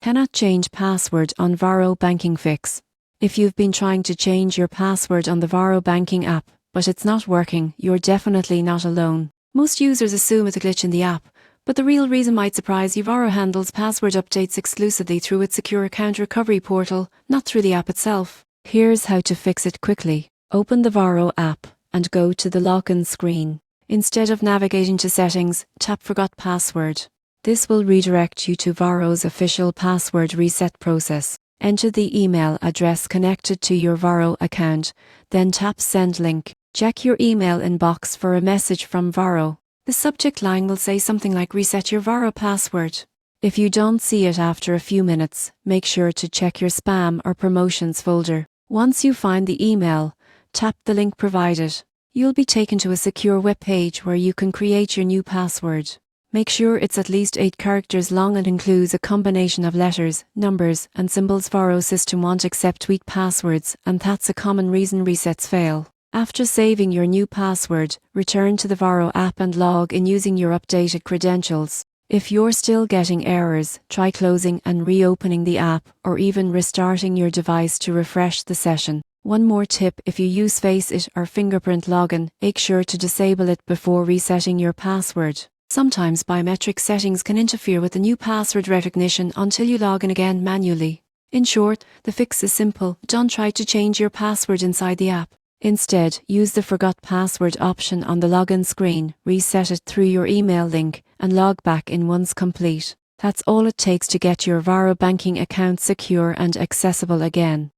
Cannot change password on Varo Banking Fix. If you've been trying to change your password on the Varo Banking app, but it's not working, you're definitely not alone. Most users assume it's a glitch in the app, but the real reason might surprise you. Varo handles password updates exclusively through its secure account recovery portal, not through the app itself. Here's how to fix it quickly. Open the Varo app and go to the login screen. Instead of navigating to settings, tap Forgot Password. This will redirect you to Varo's official password reset process. Enter the email address connected to your Varo account, then tap Send Link. Check your email inbox for a message from Varo. The subject line will say something like Reset your Varo password. If you don't see it after a few minutes, make sure to check your spam or promotions folder. Once you find the email, tap the link provided. You'll be taken to a secure web page where you can create your new password. Make sure it's at least 8 characters long and includes a combination of letters, numbers, and symbols. Varo's system won't accept weak passwords, and that's a common reason resets fail. After saving your new password, return to the Varo app and log in using your updated credentials. If you're still getting errors, try closing and reopening the app, or even restarting your device to refresh the session. One more tip: if you use Face It or fingerprint login, make sure to disable it before resetting your password. Sometimes biometric settings can interfere with the new password recognition until you log in again manually. In short, the fix is simple. Don't try to change your password inside the app. Instead, use the Forgot Password option on the login screen, reset it through your email link, and log back in once complete. That's all it takes to get your Varo banking account secure and accessible again.